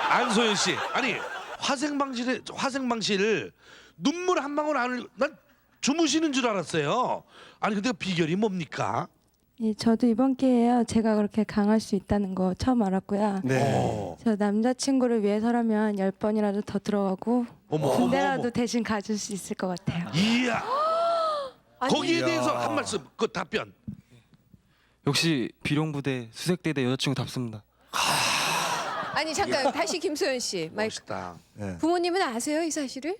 [SPEAKER 4] 안소연 씨, 아니 화생방실을 눈물 한 방울 난 주무시는 줄 알았어요. 아니 근데 비결이 뭡니까?
[SPEAKER 23] 예, 저도 이번 기회에 제가 그렇게 강할 수 있다는 거 처음 알았고요.
[SPEAKER 2] 네.
[SPEAKER 23] 저 남자친구를 위해서라면 10번이라도 더 들어가고 군대라도 대신 가줄 수 있을 것 같아요.
[SPEAKER 4] 이야.
[SPEAKER 3] 아니,
[SPEAKER 4] 거기에 대해서 한 말씀, 그 답변.
[SPEAKER 11] 역시 비룡부대 수색대대 여자친구답습니다.
[SPEAKER 3] 아니 잠깐 다시 김소연 씨.
[SPEAKER 4] 멋있다.
[SPEAKER 3] 부모님은 아세요 이 사실을?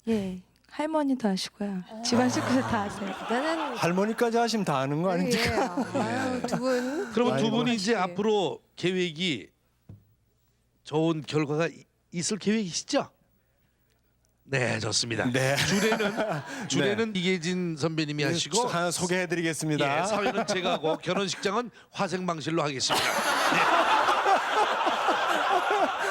[SPEAKER 23] 예, 할머니도 아시고요. 집안 식구들 다 아세요.
[SPEAKER 3] 나는
[SPEAKER 2] 할머니까지 하시면 다 아는 거 아닙니까?
[SPEAKER 3] 두 분.
[SPEAKER 4] 그러면 두 분이 이제 앞으로 계획이 좋은 결과가 있을 계획이시죠? 네, 좋습니다.
[SPEAKER 2] 네.
[SPEAKER 4] 주례는 이계진 선배님이 하시고
[SPEAKER 2] 하나 소개해드리겠습니다.
[SPEAKER 4] 예, 사회는 제가 하고 결혼식장은 화생방실로 하겠습니다.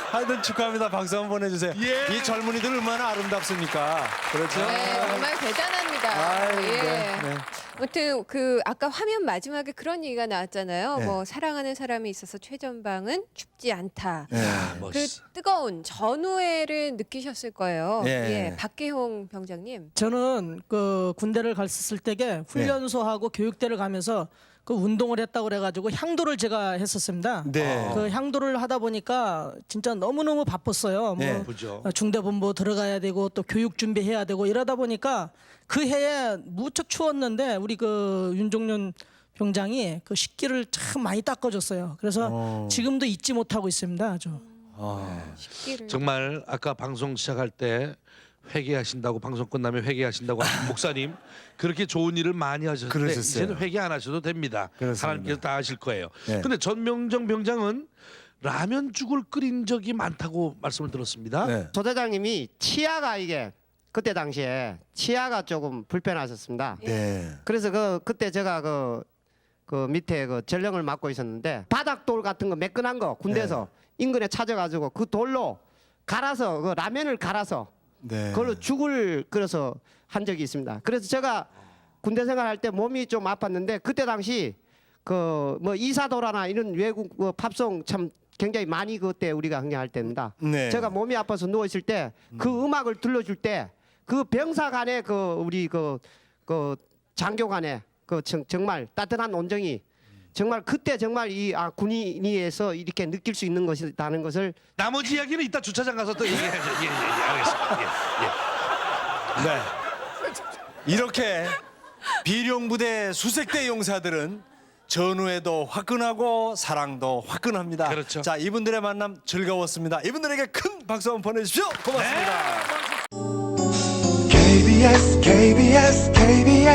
[SPEAKER 2] 하여튼 축하합니다. 박수 한번 보내주세요. 이 젊은이들 얼마나 아름답습니까? 그렇죠?
[SPEAKER 3] 네, 정말 대단합니다.
[SPEAKER 2] 아유,
[SPEAKER 3] 예.
[SPEAKER 2] 네.
[SPEAKER 3] 아무튼 그 아까 화면 마지막에 그런 얘기가 나왔잖아요.
[SPEAKER 2] 네.
[SPEAKER 3] 뭐 사랑하는 사람이 있어서 최전방은 춥지 않다.
[SPEAKER 2] 네.
[SPEAKER 3] 그 뜨거운 전우애를 느끼셨을 거예요.
[SPEAKER 2] 예.
[SPEAKER 3] 예, 박계홍 병장님.
[SPEAKER 13] 저는 그 군대를 갔을 때에 훈련소하고 교육대를 가면서 그 운동을 했다고 그래가지고 향도를 제가 했었습니다.
[SPEAKER 2] 네.
[SPEAKER 13] 그 향도를 하다 보니까 진짜 너무너무 바빴어요.
[SPEAKER 2] 네.
[SPEAKER 13] 뭐 중대본부 들어가야 되고 또 교육 준비해야 되고 이러다 보니까 그 해에 무척 추웠는데 우리 그 윤종련 병장이 그 식기를 참 많이 닦아줬어요. 그래서 지금도 잊지 못하고 있습니다. 아주.
[SPEAKER 4] 정말 아까 방송 시작할 때 회개하신다고 방송 끝나면 회개하신다고 하신 목사님 그렇게 좋은 일을 많이 하셨는데
[SPEAKER 2] 그러셨어요.
[SPEAKER 4] 이제는 회개 안 하셔도 됩니다.
[SPEAKER 2] 그렇습니다.
[SPEAKER 4] 하나님께서 다 아실 거예요.
[SPEAKER 2] 네.
[SPEAKER 4] 근데 전명정 병장은 라면죽을 끓인 적이 많다고 말씀을 들었습니다.
[SPEAKER 2] 네.
[SPEAKER 16] 소대장님이 치아가 이게 그때 당시에 치아가 조금 불편하셨습니다.
[SPEAKER 2] 네.
[SPEAKER 16] 그래서 그때 제가 그 밑에 그 전령을 맡고 있었는데 바닥돌 같은 거 매끈한 거 군대에서 인근에 찾아가지고 그 돌로 갈아서 그 라면을 갈아서 그걸로 죽을 끓여서 한 적이 있습니다. 그래서 제가 군대 생활할 때 몸이 좀 아팠는데 그때 당시 그 뭐 이사도라나 이런 외국 팝송 참 굉장히 많이 그때 우리가 흥행할 때입니다.
[SPEAKER 2] 네.
[SPEAKER 16] 제가 몸이 아파서 누워 있을 때 그 음악을 들려줄 때 그 병사간의 그 우리 그 장교간의 그 정말 따뜻한 온정이 정말 그때 정말 이 군인위에서 이렇게 느낄 수 있는 것이라는 것을
[SPEAKER 4] 나머지 이야기는 이따 주차장 가서 또 얘기하죠. 알겠습니다.
[SPEAKER 2] 네. 이렇게 비룡부대 수색대 용사들은 전후에도 화끈하고 사랑도 화끈합니다.
[SPEAKER 4] 그렇죠.
[SPEAKER 2] 자, 이분들의 만남 즐거웠습니다. 이분들에게 큰 박수 한번 보내주십시오. 고맙습니다.
[SPEAKER 5] KBS KBS KBS